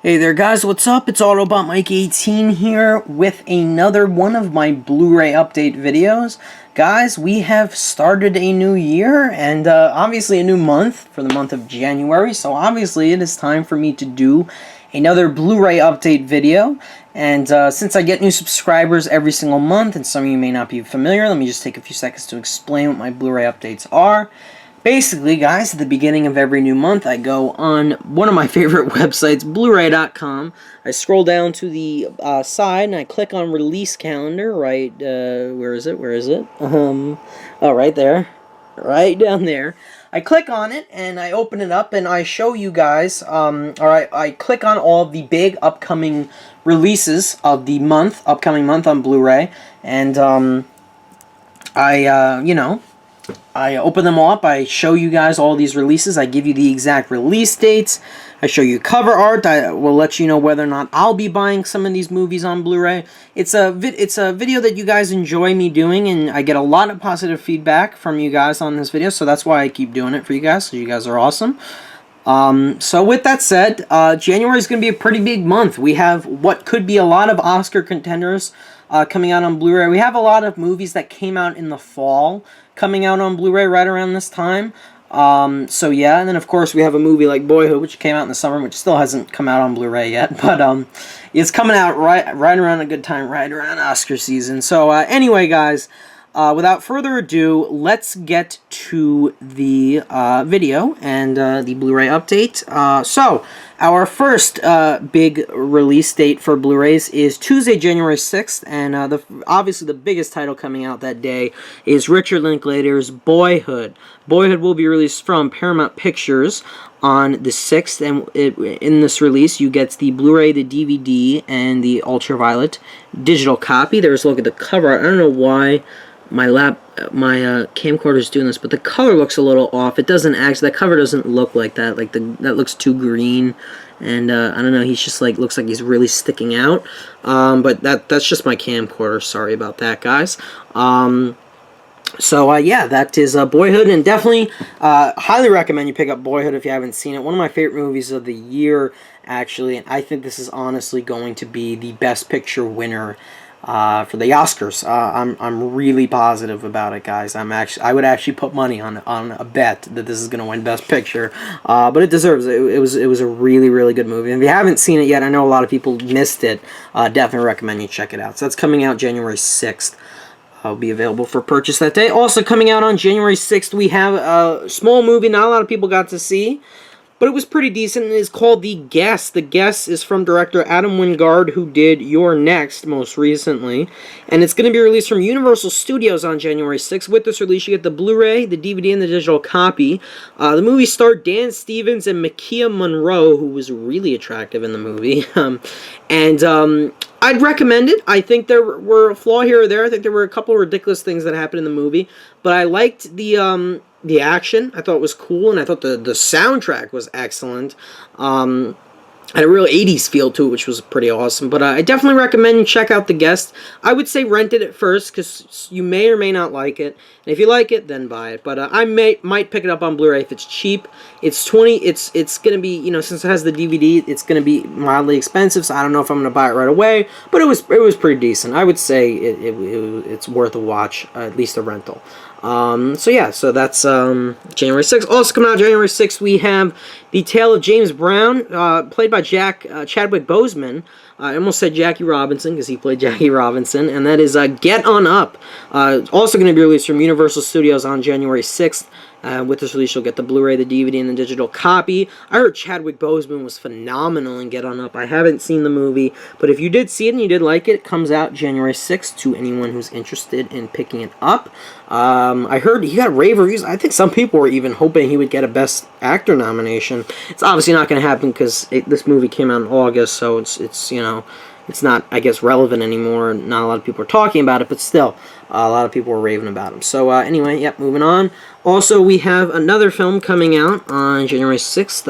Hey there guys, what's up? It's Autobot Mike 18 here with another one of my Blu-ray update videos. Guys, we have started a new year and obviously a new month for the month of January, so obviously it is time for me to do another Blu-ray update video. And since I get new subscribers every single month, and some of you may not be familiar, let me just take a few seconds to explain what my Blu-ray updates are. Basically, guys, at the beginning of every new month, I go on one of my favorite websites, Blu-Ray.com. I scroll down to the side, and I click on Release Calendar, right, where is it, oh, right there, right down there. I click on it, and I open it up, and I show you guys, I click on all of the big upcoming releases of the upcoming month on Blu-ray, and, I open them all up, I show you guys all these releases, I give you the exact release dates, I show you cover art, I will let you know whether or not I'll be buying some of these movies on Blu-ray. It's a video that you guys enjoy me doing, and I get a lot of positive feedback from you guys on this video, so that's why I keep doing it for you guys, so you guys are awesome. So with that said, January is going to be a pretty big month. We have what could be a lot of Oscar contenders coming out on Blu-ray. We have a lot of movies that came out in the fall coming out on Blu-ray right around this time. So yeah, and then of course we have a movie like Boyhood, which came out in the summer, which still hasn't come out on Blu-ray yet, but it's coming out right around a good time, right around Oscar season. So anyway, guys, without further ado, let's get to the video and the Blu-ray update. So, our first big release date for Blu-rays is Tuesday, January 6th, and obviously the biggest title coming out that day is Richard Linklater's Boyhood. Boyhood will be released from Paramount Pictures on the 6th, and in this release you get the Blu-ray, the DVD, and the ultraviolet digital copy. There's a look at the cover. I don't know why my camcorder is doing this, but the color looks a little off. It doesn't actually, that cover doesn't look like that. Like that looks too green, and I don't know. He's just like, looks like he's really sticking out. But that's just my camcorder. Sorry about that, guys. So yeah, that is Boyhood, and definitely highly recommend you pick up Boyhood if you haven't seen it. One of my favorite movies of the year, actually, and I think this is honestly going to be the Best Picture winner for the Oscars. I'm really positive about it, guys. I would actually put money on a bet that this is going to win Best Picture, but it deserves it. It was a really good movie. And if you haven't seen it yet, I know a lot of people missed it. Definitely recommend you check it out. So that's coming out January 6th. Will be available for purchase that day. Also coming out on January 6th, we have a small movie not a lot of people got to see, but it was pretty decent. It is called The Guest. The Guest is from director Adam Wingard, who did You're Next most recently. And it's going to be released from Universal Studios on January 6th. With this release, you get the Blu-ray, the DVD, and the digital copy. The movie starred Dan Stevens and Makia Monroe, who was really attractive in the movie. I'd recommend it. I think there were a flaw here or there. I think there were a couple of ridiculous things that happened in the movie. But I liked the action. I thought it was cool, and I thought the soundtrack was excellent. Had a real 80s feel to it, which was pretty awesome. But I definitely recommend you check out The Guest. I would say rent it at first, because you may or may not like it. And if you like it, then buy it. But I might pick it up on Blu-ray if it's cheap. It's it's going to be, you know, since it has the DVD, it's going to be mildly expensive, so I don't know if I'm going to buy it right away. But it was pretty decent. I would say it's worth a watch, at least a rental. So yeah, so that's January 6th. Also coming out January 6th, we have The Tale of James Brown, played by Chadwick Boseman. I almost said Jackie Robinson, because he played Jackie Robinson, and that is Get On Up. Also going to be released from Universal Studios on January 6th. With this release, you'll get the Blu-ray, the DVD, and the digital copy. I heard Chadwick Boseman was phenomenal in Get On Up. I haven't seen the movie, but if you did see it and you did like it comes out January 6th to anyone who's interested in picking it up. I heard he got rave reviews. I think some people were even hoping he would get a Best Actor nomination. It's obviously not going to happen because this movie came out in August, so it's you know, it's not, I guess, relevant anymore. Not a lot of people are talking about it, but still, a lot of people were raving about him. So, anyway, yep, moving on. Also, we have another film coming out on January 6th,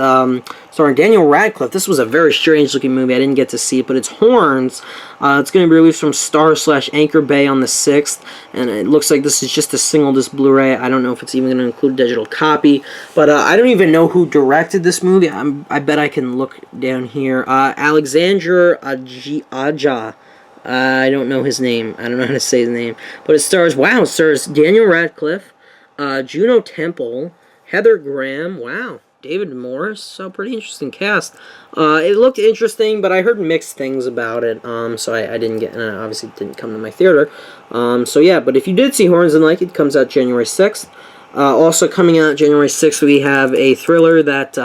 starring Daniel Radcliffe. This was a very strange-looking movie. I didn't get to see it, but it's Horns. It's going to be released from Star/Anchor Bay on the 6th, and it looks like this is just a single-disc Blu-ray. I don't know if it's even going to include a digital copy, but I don't even know who directed this movie. I bet I can look down here. Alexander Aja. I don't know his name. I don't know how to say his name. But it stars Daniel Radcliffe, Juno Temple, Heather Graham, David Morris. So pretty interesting cast. It looked interesting, but I heard mixed things about it. So I didn't get, obviously didn't come to my theater. So yeah, but if you did see Horns and like it, comes out January 6th. Also coming out January 6th, we have a thriller that,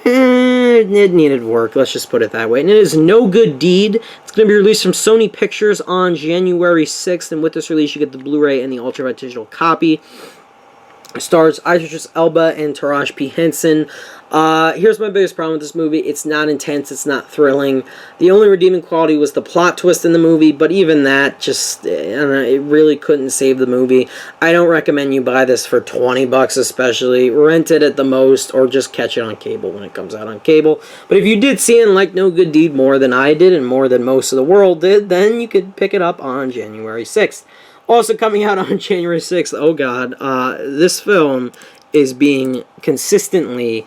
it needed work, let's just put it that way. And it is No Good Deed. It's going to be released from Sony Pictures on January 6th, and with this release you get the Blu-ray and the ultraviolet digital copy. It stars Idris Elba and Taraji P. Henson. Here's my biggest problem with this movie. It's not intense, it's not thrilling. The only redeeming quality was the plot twist in the movie, but even that just, I don't know, it really couldn't save the movie. I don't recommend you buy this for $20 especially. Rent it at the most, or just catch it on cable when it comes out on cable. But if you did see it and like No Good Deed more than I did, and more than most of the world did, then you could pick it up on January 6th. Also coming out on January 6th, oh god, this film is being consistently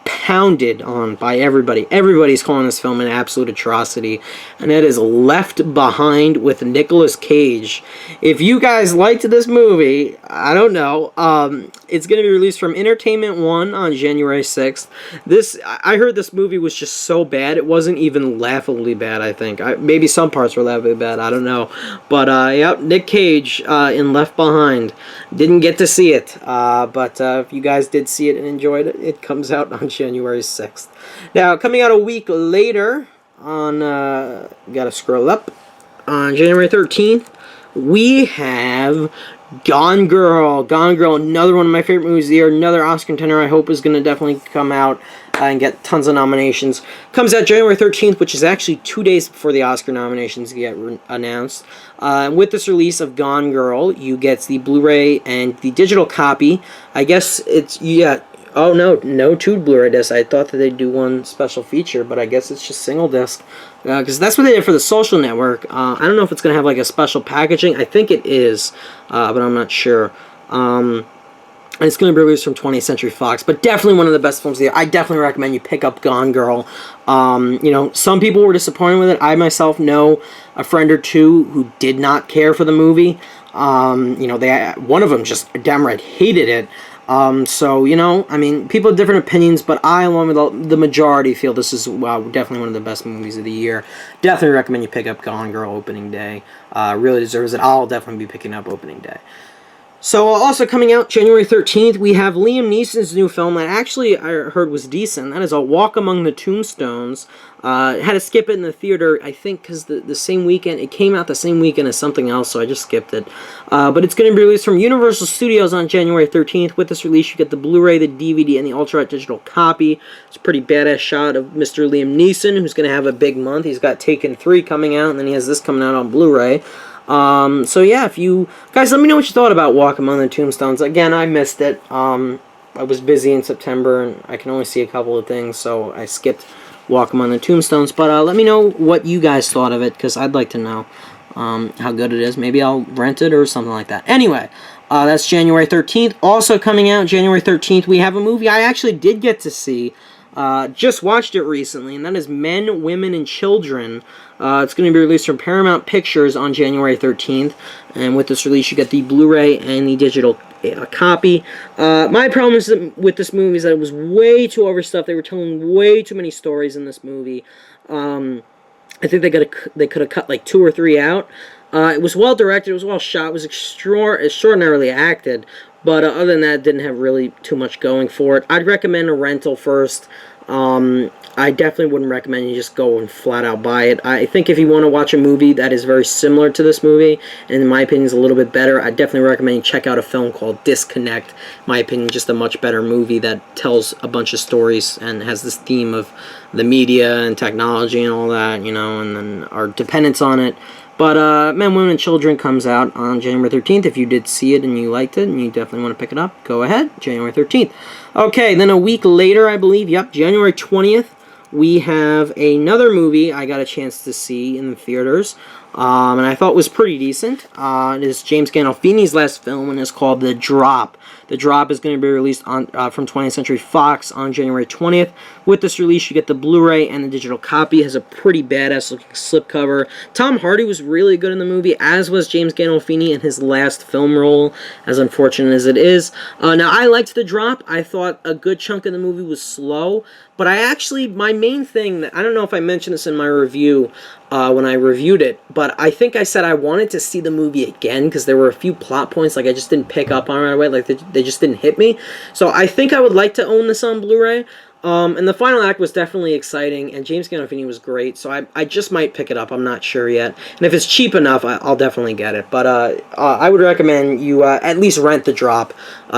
pounded on by everybody. Everybody's calling this film an absolute atrocity, and it is Left Behind with Nicolas Cage. If you guys liked this movie, I don't know, it's going to be released from Entertainment One on January 6th. I heard this movie was just so bad, it wasn't even laughably bad, I think. Maybe some parts were laughably bad, I don't know. But, yep, Nick Cage in Left Behind. Didn't get to see it, but if you guys did see it and enjoyed it, it comes out on January 6th. Now, coming out a week later, on, gotta scroll up, on January 13th, we have Gone Girl. Gone Girl, another one of my favorite movies of the year, another Oscar contender I hope is going to definitely come out and get tons of nominations. Comes out January 13th, which is actually 2 days before the Oscar nominations get announced. With this release of Gone Girl, you get the Blu-ray and the digital copy. I guess it's, yeah, oh no 2 Blu-ray discs. I thought that they'd do one special feature, but I guess it's just single disc. Because that's what they did for The Social Network. I don't know if it's going to have like a special packaging. I think it is, but I'm not sure. And it's going to be released from 20th Century Fox, but definitely one of the best films of the year. I definitely recommend you pick up Gone Girl. You know, some people were disappointed with it. I myself know a friend or two who did not care for the movie. You know, one of them just downright hated it. So, you know, I mean, people have different opinions, but I, along with the majority, feel this is definitely one of the best movies of the year. Definitely recommend you pick up Gone Girl opening day. Really deserves it. I'll definitely be picking up opening day. So, also coming out January 13th, we have Liam Neeson's new film that actually I heard was decent. That is A Walk Among the Tombstones. Had to skip it in the theater, I think, because the same weekend, it came out the same weekend as something else, so I just skipped it. But it's going to be released from Universal Studios on January 13th. With this release, you get the Blu-ray, the DVD, and the ultra digital copy. It's a pretty badass shot of Mr. Liam Neeson, who's going to have a big month. He's got Taken 3 coming out, and then he has this coming out on Blu-ray. So yeah, if you guys, let me know what you thought about Walk Among the Tombstones. Again, I missed it. I was busy in September, and I can only see a couple of things, so I skipped Walk Among the Tombstones. But let me know what you guys thought of it, because I'd like to know how good it is. Maybe I'll rent it or something like that. Anyway, that's January 13th. Also coming out January 13th, we have a movie I actually did get to see. Just watched it recently, and that is Men, Women, and Children. It's going to be released from Paramount Pictures on January 13th, and with this release you get the Blu-ray and the digital copy. My problem with this movie is that it was way too overstuffed. They were telling way too many stories in this movie. I think they could have cut like 2 or 3 out. It was well directed, it was well shot, it was extraordinarily acted, but other than that, it didn't have really too much going for it. I'd recommend a rental first. I definitely wouldn't recommend you just go and flat out buy it. I think if you want to watch a movie that is very similar to this movie, and in my opinion is a little bit better, I definitely recommend you check out a film called Disconnect. In my opinion, just a much better movie that tells a bunch of stories and has this theme of the media and technology and all that, you know, and then our dependence on it. But Men, Women, and Children comes out on January 13th. If you did see it and you liked it and you definitely want to pick it up, go ahead, January 13th. Okay, then a week later, I believe, yep, January 20th, we have another movie I got a chance to see in the theaters, and I thought was pretty decent. It is James Gandolfini's last film, and it's called The Drop. The Drop is going to be released on from 20th Century Fox on January 20th. With this release, you get the Blu-ray and the digital copy. It has a pretty badass looking slipcover. Tom Hardy was really good in the movie, as was James Gandolfini in his last film role, as unfortunate as it is. Now, I liked The Drop. I thought a good chunk of the movie was slow, but my main thing, I don't know if I mentioned this in my review when I reviewed it, but I think I said I wanted to see the movie again because there were a few plot points like I just didn't pick up on right away, like they just didn't hit me. So I think I would like to own this on Blu-ray. And the final act was definitely exciting, and James Gandolfini was great, so I just might pick it up. I'm not sure yet. And if it's cheap enough, I'll definitely get it. But I would recommend you at least rent The Drop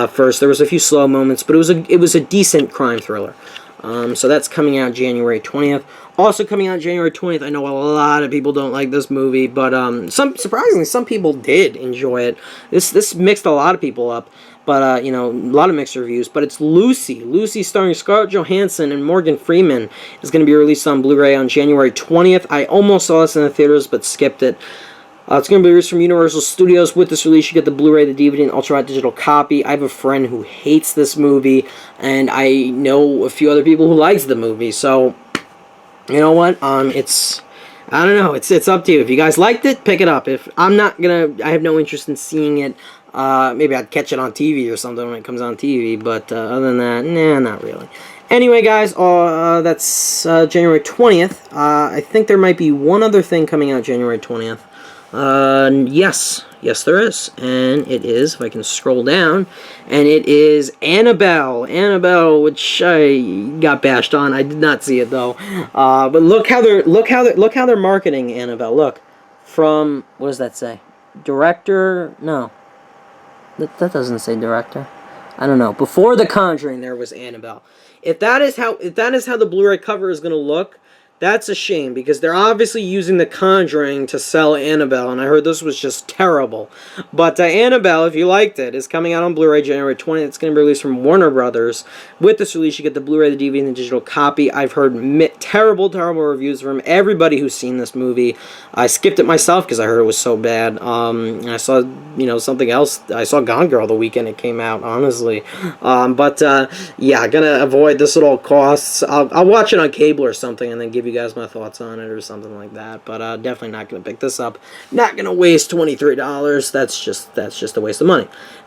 first. There was a few slow moments, but it was a decent crime thriller. So that's coming out January 20th. Also coming out January 20th, I know a lot of people don't like this movie, but surprisingly, some people did enjoy it. This mixed a lot of people up, but, a lot of mixed reviews. But it's Lucy. Lucy, starring Scarlett Johansson and Morgan Freeman, is going to be released on Blu-ray on January 20th. I almost saw this in the theaters, but skipped it. It's going to be released from Universal Studios. With this release, you get the Blu-ray, the DVD, and ultra digital copy. I have a friend who hates this movie, and I know a few other people who likes the movie. So, you know what? I don't know. It's up to you. If you guys liked it, pick it up. If I have no interest in seeing it. Maybe I'd catch it on TV or something when it comes on TV. But other than that, nah, not really. Anyway, guys, that's January 20th. I think there might be one other thing coming out January 20th. Yes, there is, and it is, if I can scroll down, and it is Annabelle, which I got bashed on. I did not see it though, but look how they're marketing Annabelle. Look, from, what does that say? Director? No, that doesn't say director. I don't know. Before The Conjuring, there was Annabelle. If that is how the Blu-ray cover is going to look, that's a shame, because they're obviously using The Conjuring to sell Annabelle, and I heard this was just terrible. But Annabelle, if you liked it, is coming out on Blu-ray January 20th. It's going to be released from Warner Brothers. With this release, you get the Blu-ray, the DVD, and the digital copy. I've heard terrible reviews from everybody who's seen this movie. I skipped it myself because I heard it was so bad. And I saw, something else. I saw Gone Girl the weekend it came out, honestly. Yeah, gonna avoid this at all costs. I'll watch it on cable or something and then give you guys my thoughts on it or something like that. But definitely not going to pick this up. Not going to waste $23. That's just a waste of money.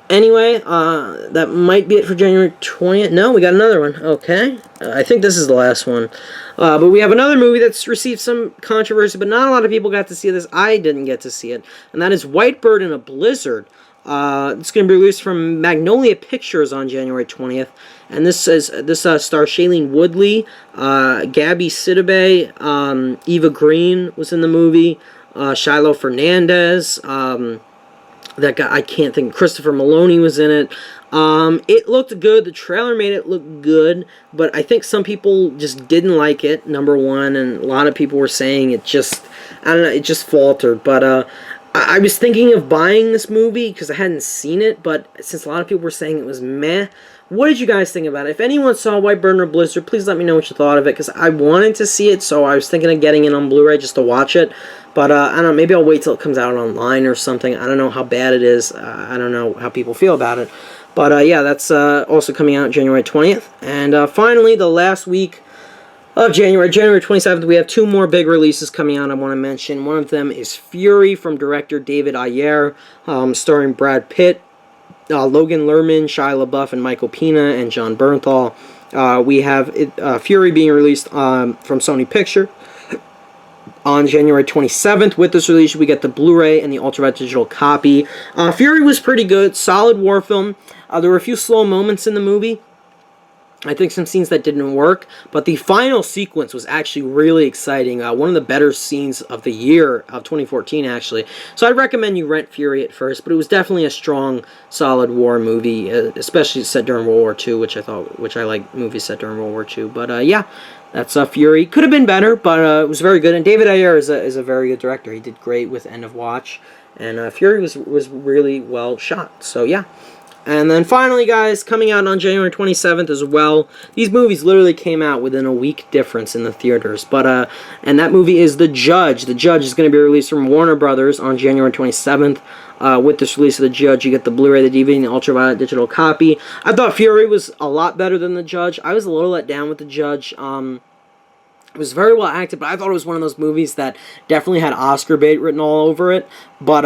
Anyway, that might be it for January 20th. No, we got another one. Okay. I think this is the last one. But we have another movie that's received some controversy, but not a lot of people got to see this. I didn't get to see it. And that is White Bird in a Blizzard. It's going to be released from Magnolia Pictures on January 20th. And this stars Shailene Woodley, Gabby Sidibe, Eva Green was in the movie, Shiloh Fernandez, that guy, I can't think, Christopher Maloney was in it. It looked good. The trailer made it look good, but I think some people just didn't like it, number one, and a lot of people were saying it just faltered. But I was thinking of buying this movie because I hadn't seen it, but since a lot of people were saying it was meh, what did you guys think about it? If anyone saw White Bird in a Blizzard, please let me know what you thought of it, because I wanted to see it, so I was thinking of getting it on Blu-ray just to watch it. But I don't know, maybe I'll wait till it comes out online or something. I don't know how bad it is. I don't know how people feel about it. But yeah, that's also coming out January 20th. And finally, the last week of January 27th, we have two more big releases coming out I want to mention. One of them is Fury from director David Ayer, starring Brad Pitt, Logan Lerman, Shia LaBeouf, and Michael Pena, and John Bernthal. We have Fury being released from Sony Pictures on January 27th. With this release, we get the Blu-ray and the ultra digital copy. Fury was pretty good, solid war film. There were a few slow moments in the movie, I think some scenes that didn't work, but the final sequence was actually really exciting. One of the better scenes of the year of 2014, actually. So I'd recommend you rent Fury at first, but it was definitely a strong, solid war movie, especially set during World War II, which I like movies set during World War II. But yeah, that's Fury. Could have been better, but it was very good. And David Ayer is a very good director. He did great with End of Watch, and Fury was really well shot. So yeah. And then finally, guys, coming out on January 27th as well. These movies literally came out within a week difference in the theaters. But and that movie is The Judge. The Judge is going to be released from Warner Brothers on January 27th. With this release of The Judge, you get the Blu-ray, the DVD, and the ultraviolet digital copy. I thought Fury was a lot better than The Judge. I was a little let down with The Judge. It was very well acted, but I thought it was one of those movies that definitely had Oscar bait written all over it. But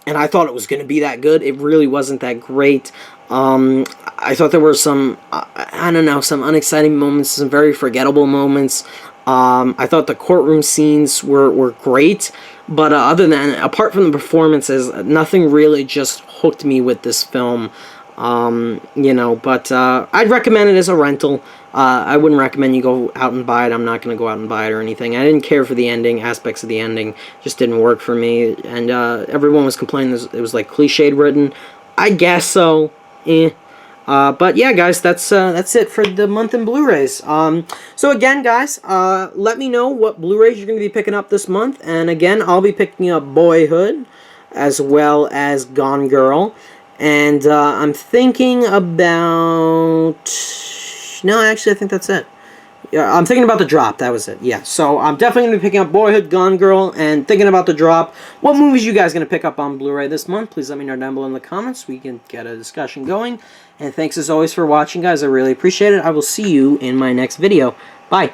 and I thought it was going to be that good. It really wasn't that great. I thought there were some, I don't know, some unexciting moments, some very forgettable moments. I thought the courtroom scenes were great, but apart from the performances, nothing really just hooked me with this film. You know, but I'd recommend it as a rental. I wouldn't recommend you go out and buy it. I'm not going to go out and buy it or anything. I didn't care for the ending. Aspects of the ending just didn't work for me. And everyone was complaining it was like cliched written. I guess so. But yeah, guys, that's it for the month in Blu-rays. So again, guys, let me know what Blu-rays you're going to be picking up this month. And again, I'll be picking up Boyhood as well as Gone Girl. And I'm thinking about... No, actually, I think that's it. Yeah, I'm thinking about The Drop. That was it. Yeah, so I'm definitely going to be picking up Boyhood, Gone Girl, and thinking about The Drop. What movies you guys going to pick up on Blu-ray this month? Please let me know down below in the comments. We can get a discussion going. And thanks as always for watching, guys. I really appreciate it. I will see you in my next video. Bye.